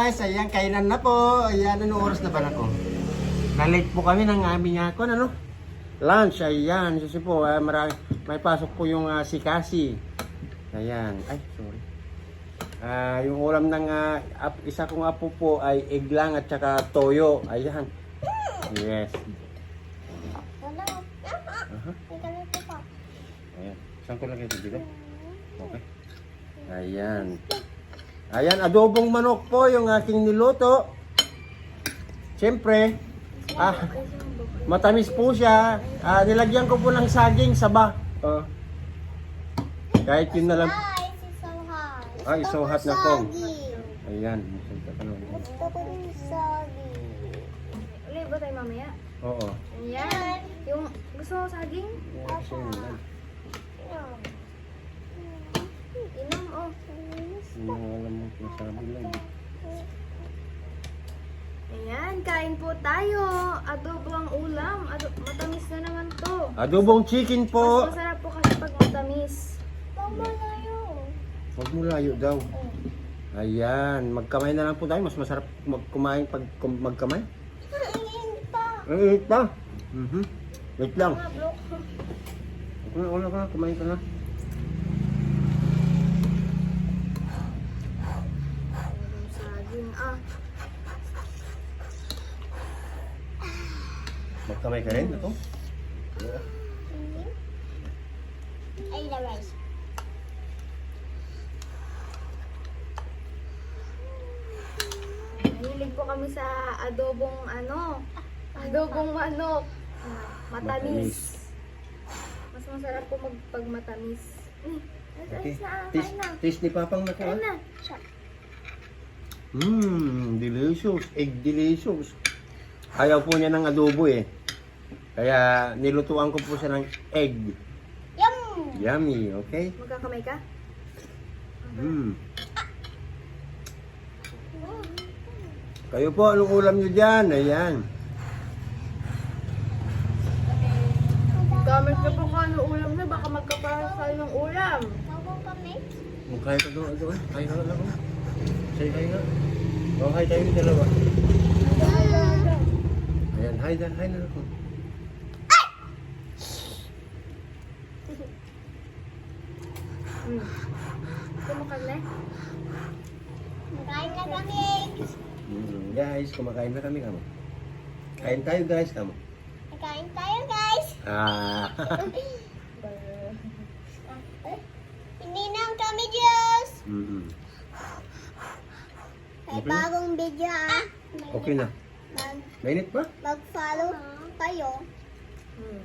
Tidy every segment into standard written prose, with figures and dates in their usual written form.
guys, ayan, kainan na po. Ayan, anong oras na ba na ko? Na-late po kami ng aming ano? Lunch, ayan. Kasi po, may pasok po yung si Cassie. Ayan, ay, sorry. Yung ulam ng isa kong apo po ay egg lang at saka toyo. Ayan. Yes. Ayan. Saan ko lagay ito dito? Okay. Ayan. Ayan, adobong manok po yung aking niluto. Siyempre, matamis po siya. Nilagyan ko po ng saging saba. Kahit yun na lang. It's so hot na po. Ayan. Gusto ko rin saging. Ulit ba tayo mamaya? Oo. Ayan. Yung gusto mo saging? Inom, oh. Alam mo, nasabi lang. Ayan, kain po tayo. Adobo ang ulam. Matamis na naman to. Adobong chicken po. Mas masarap po kasi pag matamis. Huwag mo layo daw. Ayan, magkamay na lang po tayo. Mas masarap kumain pag magkamay. Ang init pa. Wait lang. Wala ka, kumain ka na. Saging, Magkamay ka rin, ako? Ay, the rice. Mahilig po kami sa adobong adobong manok. Matamis. Mas masarap po pag matamis. Okay. Kain na. Taste ni Papang na ko, Kain na. Delicious. Egg delicious. Ayaw po niya ng adobo eh. Kaya nilutuan ko po siya ng egg. Yum! Yummy, okay? Magkakamay ka? Kayo po, anong ulam niyo dyan? Ayan. Gamit na po kung ano ulam na. Baka magkaparang tayo ng ulam. Ako kami. Kaya ka doon. Kaya ka lang. Say hi nga. Hi tayo yung dalawa. Ayan, hi na ako. Kumakan na. Kain na kami. Guys, kumakain na kami kamo. Kain tayo guys kamo. Kain tayo, guys. Ininom kami, Diyos. May bagong video, Okay na. Mainit pa? Mag-follow kayo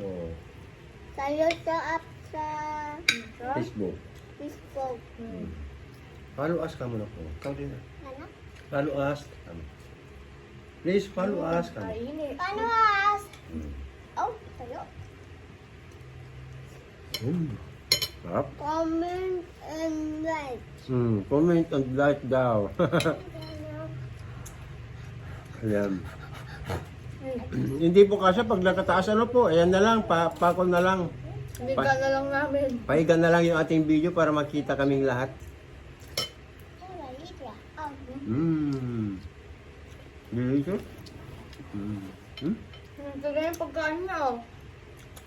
Oo. sa YouTube at sa Facebook. Facebook. Follow us kamo na po. Ikaw din na. Ano? Follow us kamo. Please follow us kamo. Kainit. Paano, As? Oh, tayo. Sarap. Comment and like. Comment and like daw. Ayan. Hindi po kasi pag nakataas po, ayan na lang, pakol na lang. Hindi ka na lang namin. Paigan na lang yung ating video para makita kaming lahat. Delicious. Ito na yung pagkain niya, oh.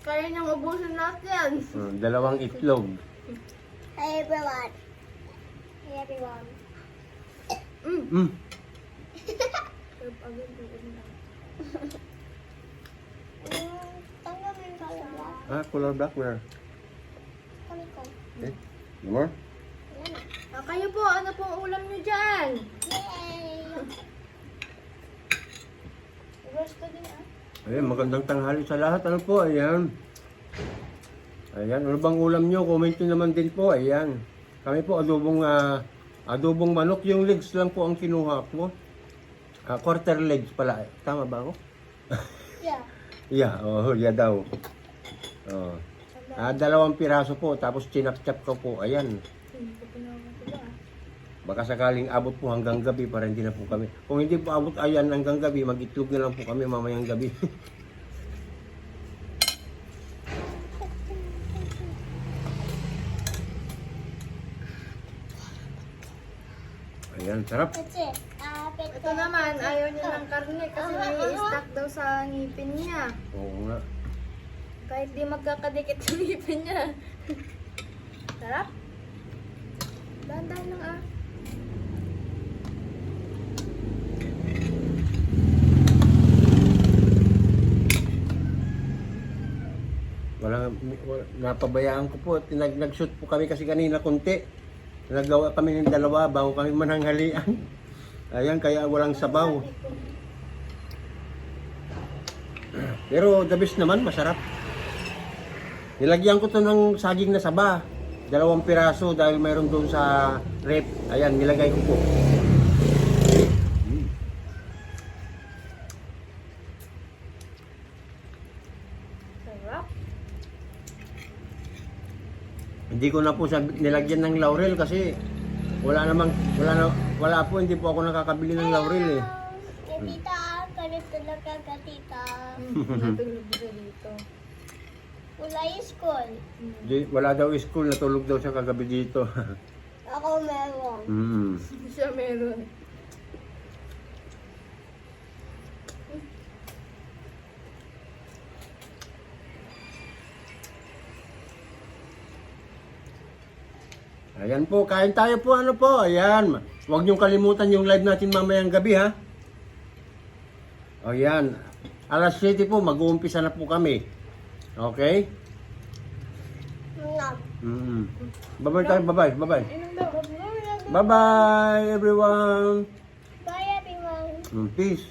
Kaya niyang ubusin natin. Dalawang itlog. Hey, everyone. Hey, everyone. Tanggal mo yung color black. Color black where? Kami ko. Okay. More? Kayo po, ano pong ulam niyo dyan? Yay! Gusto din, Ayan, magandang tanghali sa lahat. Ano po, ayan. Ayan, ano bang ulam nyo? Comment nyo naman din po, ayan. Kami po, adobong manok. Yung legs lang po ang kinuha po. Quarter legs pala. Tama ba ako? Yeah. Yeah daw. Dalawang piraso po, tapos chinap-chap ko po. Ayan. Baka sakaling abot po hanggang gabi para hindi na po kami. Kung hindi po abot ayan hanggang gabi, mag-itlog na lang po kami mamayang gabi. Ayan, sarap. That's it. Bakit? Ito naman, ayaw niya ng karne kasi may stuck daw sa ngipin niya. Oo nga. Kahit di magkakadikit yung ngipin niya. Sarap. Dahan-dahan lang ah. Napabayaan ko po. Nag-shoot po kami kasi kanina konti. Nagawa kami ng dalawa bago kami mananghalian. Ayan, kaya walang sabaw. Pero the best naman, masarap. Nilagyan ko to ng saging na saba. 2 piraso dahil mayroon doon sa rep. Ayan, nilagay ko po. Sarap. Hindi ko na po siya nilagyan ng laurel kasi wala po, hindi po ako nakakabili ng laurel eh. Tita, ganito talaga ka, tita. Natulog siya dito. Wala yung school. Wala daw school, natulog daw siya kagabi dito. Ako meron. Mm. Siya meron. Ayan po, kain tayo po, ano po, ayan. Huwag niyong kalimutan yung live natin mamayang gabi, ha? Ayan, alas 7 po, mag-uumpisa na po kami. Okay? Ngam. Bye-bye tayo, bye-bye, bye-bye. Inom daw. Bye-bye, everyone. Bye, everyone. Peace.